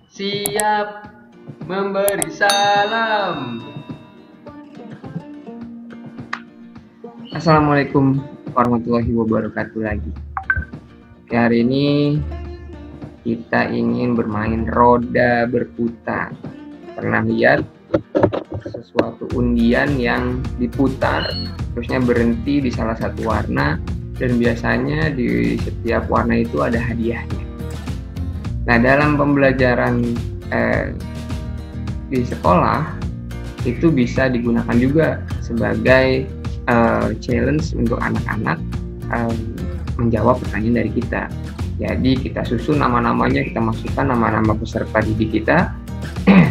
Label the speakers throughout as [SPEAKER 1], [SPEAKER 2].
[SPEAKER 1] Siap memberi salam. Assalamualaikum warahmatullahi wabarakatuh lagi. Hari ini kita ingin bermain roda berputar. Pernah lihat sesuatu undian yang diputar, terusnya berhenti di salah satu warna, dan biasanya di setiap warna itu ada hadiahnya. Nah, dalam pembelajaran di sekolah itu bisa digunakan juga sebagai challenge untuk anak-anak menjawab pertanyaan dari kita. Jadi kita susun nama-namanya, kita masukkan nama-nama peserta didik kita,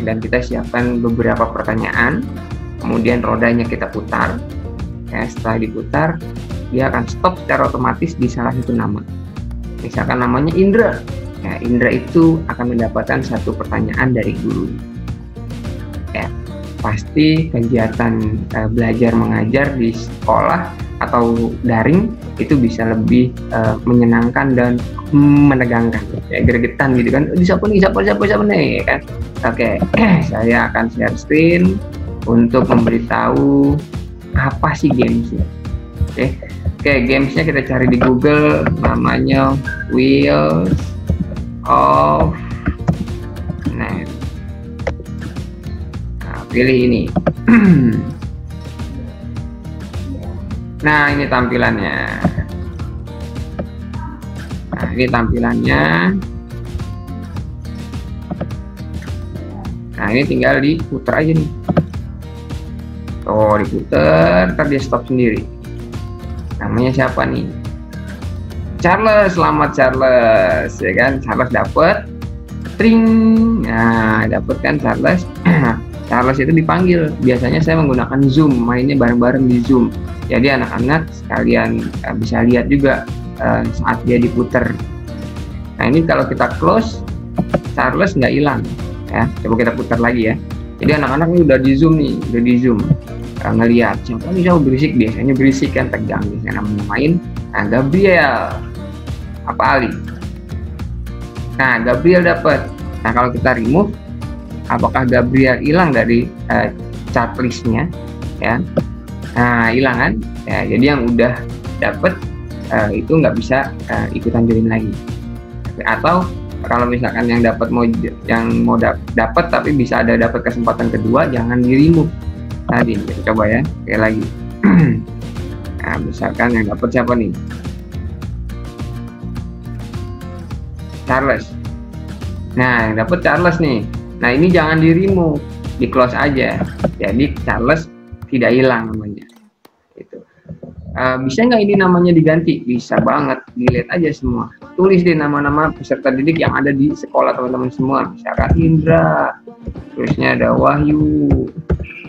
[SPEAKER 1] dan kita siapkan beberapa pertanyaan, kemudian rodanya kita putar. Ya, setelah diputar, dia akan stop secara otomatis di salah satu nama. Misalkan namanya Indra. Ya, Indra itu akan mendapatkan satu pertanyaan dari guru. Ya, pasti kegiatan belajar mengajar di sekolah atau daring itu bisa lebih menyenangkan dan menegangkan, ya, gregetan gitu kan. Siapa nih ya kan. Oke, saya akan share screen untuk memberitahu apa sih gamesnya. Oke, gamesnya kita cari di Google, namanya Wheels of Net. Nah, pilih ini. Nah, ini tampilannya. Nah, ini tinggal diputar aja nih. Oh, diputar, ntar dia stop sendiri. Namanya siapa nih? Charles. Selamat Charles, ya kan? Charles dapat. Tring. Nah, dapat kan Charles. Charles itu dipanggil. Biasanya saya menggunakan Zoom, mainnya bareng-bareng di Zoom. Jadi anak-anak sekalian bisa lihat juga saat dia diputer. Nah, ini kalau kita close, Charles nggak hilang. Ya, coba kita putar lagi ya. Jadi anak-anak ini udah di zoom nih, ngelihat siapa nih, jauh berisik, biasanya berisik kan, tegang, biasanya namanya main. Nah, Gabriel apa Ali. Nah, Gabriel dapat. Nah, kalau kita remove, apakah Gabriel hilang dari chart listnya? Ya, nah, hilang kan? Ya, jadi yang udah dapat itu nggak bisa ikutan join lagi. Atau kalau misalkan yang mau dapat tapi bisa ada dapat kesempatan kedua, jangan di remove tadi. Kita coba ya, sekali lagi. Nah, misalkan yang dapat siapa nih? Charles. Nah, yang dapat Charles nih. Nah, ini jangan di remove, di close aja. Jadi Charles tidak hilang namanya. Itu. Bisa nggak ini namanya diganti? Bisa banget, delete aja semua. Tulis deh nama-nama peserta didik yang ada di sekolah teman-teman semua. Misalkan Indra, terusnya ada Wahyu,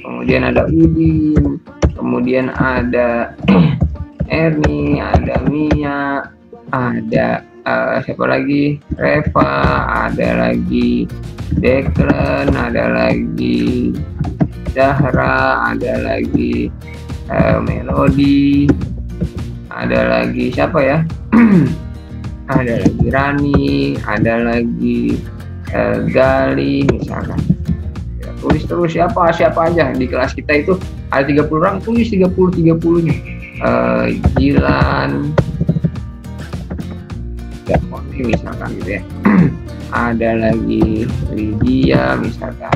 [SPEAKER 1] kemudian ada Udin, kemudian ada Erni, ada Mia, ada siapa lagi? Reva, ada lagi Deklan, ada lagi Zahra, ada lagi Melody, ada lagi siapa ya? Ada lagi Rani, ada lagi Gali misalkan. Ya, tulis terus siapa aja di kelas kita itu ada 30 orang, tulis 30-30-nya. Jilan, ya, misalkan gitu ya. Ada lagi Lydia misalkan,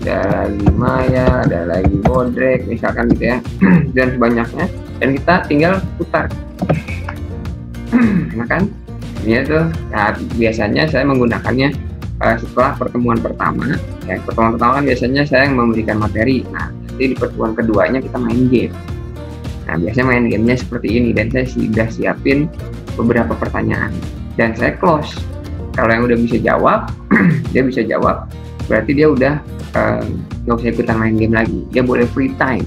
[SPEAKER 1] ada lagi Maya, ada lagi Bodrek misalkan gitu ya. Dan sebanyaknya, dan kita tinggal putar. Nah kan, ini tuh. Nah, biasanya saya menggunakannya setelah pertemuan pertama. Ya, pertemuan pertama kan biasanya saya yang memberikan materi. Nah, nanti di pertemuan keduanya kita main game. Nah, biasanya main gamenya seperti ini, dan saya sudah siapin beberapa pertanyaan dan saya close. Kalau yang udah bisa jawab, dia bisa jawab, berarti dia udah nggak usah ikutan main game lagi. Dia boleh free time,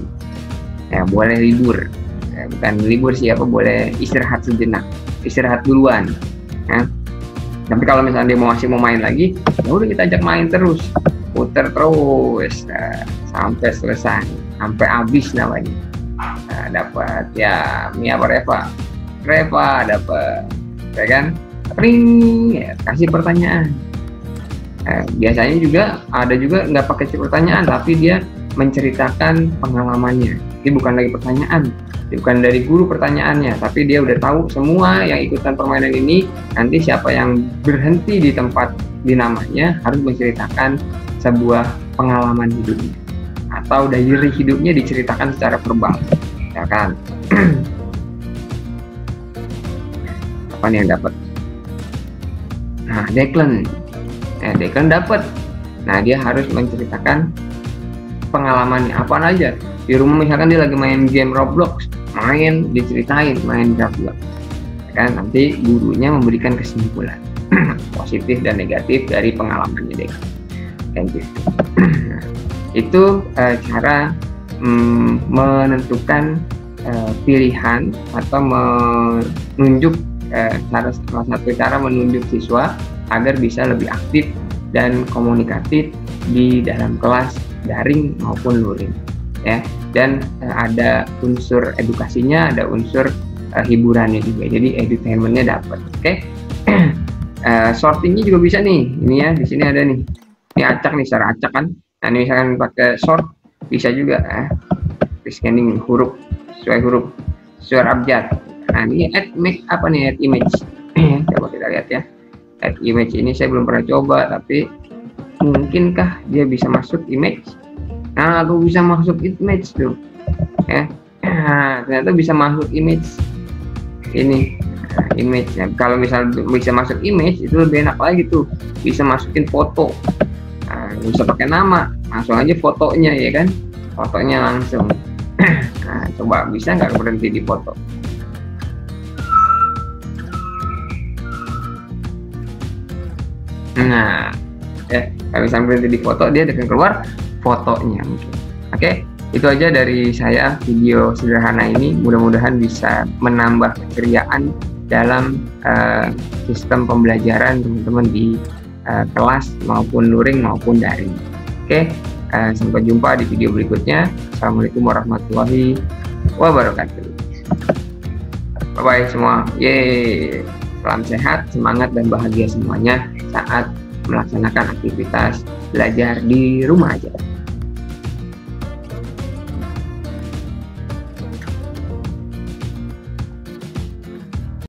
[SPEAKER 1] ya, boleh libur, ya, bukan libur sih, boleh istirahat sejenak, istirahat duluan. Ya. Tapi kalau misalnya dia masih mau main lagi, ya udah kita ajak main terus, puter terus sampai selesai, sampai habis namanya. Nah, dapat ya Mia apa Reva dapat, ya kan? Ring, ya, kasih pertanyaan. Biasanya juga ada juga nggak pakai pertanyaan, tapi dia menceritakan pengalamannya. Ini bukan lagi pertanyaan, bukan dari guru pertanyaannya, tapi dia udah tahu semua yang ikutan permainan ini. Nanti siapa yang berhenti di tempat di namanya harus menceritakan sebuah pengalaman hidupnya, atau diary hidupnya diceritakan secara verbal, ya kan? Apa nih yang dapat? Nah, Declan dapat. Nah, dia harus menceritakan pengalamannya apa aja di rumah. Misalkan dia lagi main game Roblox, diceritain main Roblox, ya kan? Nanti gurunya memberikan kesimpulan positif dan negatif dari pengalamannya Declan, kayak gitu. Itu cara menentukan pilihan atau menunjuk salah satu cara menunjuk siswa agar bisa lebih aktif dan komunikatif di dalam kelas daring maupun luring, ya. Dan ada unsur edukasinya, ada unsur hiburannya juga, jadi edutainmentnya dapat. Oke. Sortingnya juga bisa nih, ini ya, di sini ada nih, ini acak nih, secara acak kan. Nah, ini misalkan pakai sort bisa juga, di scanning huruf sesuai abjad. Nah, ini add image. Coba kita lihat ya. Add image ini saya belum pernah coba, tapi mungkinkah dia bisa masuk image? Nah, aku bisa masuk image tuh, ya. Ternyata bisa masuk image ini. Image ya. Kalau misalnya bisa masuk image itu lebih enak lagi tuh, bisa masukin foto. Nah, bisa pakai nama, langsung aja fotonya, ya kan? Fotonya langsung. Nah, coba bisa nggak berhenti di foto? Nah, ya, kalau misalnya berhenti di foto, dia akan keluar fotonya mungkin. Oke, itu aja dari saya video sederhana ini. Mudah-mudahan bisa menambah keceriaan dalam sistem pembelajaran teman-teman di kelas maupun luring maupun daring. Oke, sampai jumpa di video berikutnya. Assalamualaikum warahmatullahi wabarakatuh. Bye bye semua. Yeay. Salam sehat, semangat, dan bahagia semuanya saat melaksanakan aktivitas belajar di rumah aja.